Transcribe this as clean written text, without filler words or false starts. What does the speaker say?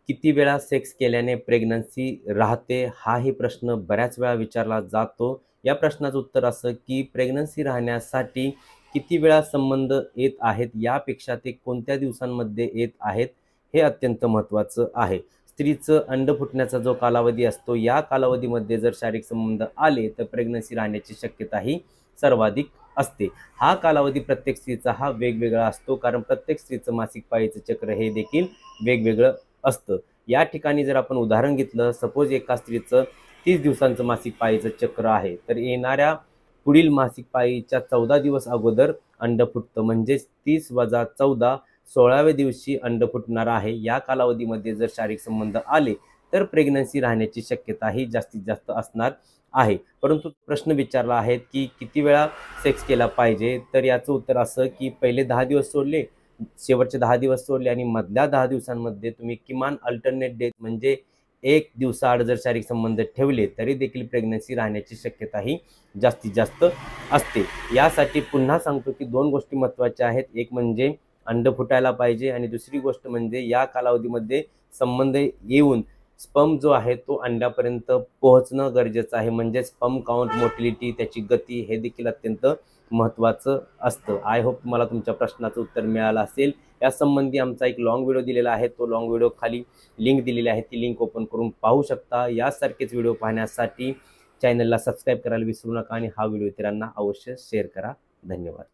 किती वेळा सेक्स केल्याने प्रेग्नन्सी राहते हाही प्रश्न बऱ्याच वेळा विचारला जातो. या प्रश्नाचं उत्तर असं की प्रेग्नन्सी राहण्यासाठी किती वेळा संबंध येत आहेत यापेक्षा ते कोणत्या दिवसांमध्ये येत आहेत हे अत्यंत महत्त्वाचं आहे. स्त्रीचं अंड फुटण्याचा जो कालावधी असतो या कालावधीमध्ये जर शारीरिक संबंध आले तर प्रेग्नन्सी राहण्याची शक्यताही सर्वाधिक असते. हा कालावधी प्रत्येक स्त्रीचा हा वेगवेगळा असतो, कारण प्रत्येक स्त्रीचं मासिक पाळीचं चक्र हे देखील वेगवेगळं असतं. या ठिकाणी जर आपण उदाहरण घेतलं, सपोज एका स्त्रीचं 30 दिवसांचं मासिक पाळीचं चक्र आहे, तर येणाऱ्या पुढील मासिक पाळीच्या 14 दिवस अगोदर अंड फुटतं, म्हणजेच 30 वजा 14 16व्या दिवशी अंड फुटणार आहे. या कालावधीमध्ये जर शारीरिक संबंध आले तर प्रेग्नन्सी राहण्याची शक्यता ही जास्तीत जास्त असणार आहे. परंतु प्रश्न विचारला आहे की किती वेळा सेक्स केला पाहिजे, तर याचं उत्तर असं की पहिले 10 दिवस सोडले, शेवटचे 10 दिवस सोडले आणि मधल्या 10 दिवसांमध्ये तुम्ही किमान अल्टरनेट डे म्हणजे एक दिवसाआड जर शारीरिक संबंध ठेवले तरी देखील प्रेग्नन्सी राहण्याची शक्यता ही जास्तीत जास्त असते. यासाठी पुन्हा सांगतो की दोन गोष्टी महत्त्वाच्या आहेत. एक म्हणजे अंड फुटायला पाहिजे आणि दुसरी गोष्ट म्हणजे या कालावधीमध्ये संबंध येऊन स्पर्म जो आहे तो अंड्यापर्यंत पोहोचणं गरजेचं आहे. म्हणजे स्पर्म काउंट, मोटिलिटी, त्याची गती हे देखील अत्यंत महत्त्वाचं असतं. आय होप तुम्हाला तुमच्या प्रश्नाचं उत्तर मिळालं असेल. यासंबंधी आमचा एक लॉंग व्हिडिओ दिलेला आहे, तो लॉंग व्हिडिओ खाली लिंक दिलेली आहे, ती लिंक ओपन करून पाहू शकता. यासारखेच व्हिडिओ पाहण्यासाठी चॅनलला सबस्क्राईब करायला विसरू नका आणि हा व्हिडिओ इतरांना अवश्य शेअर करा. धन्यवाद.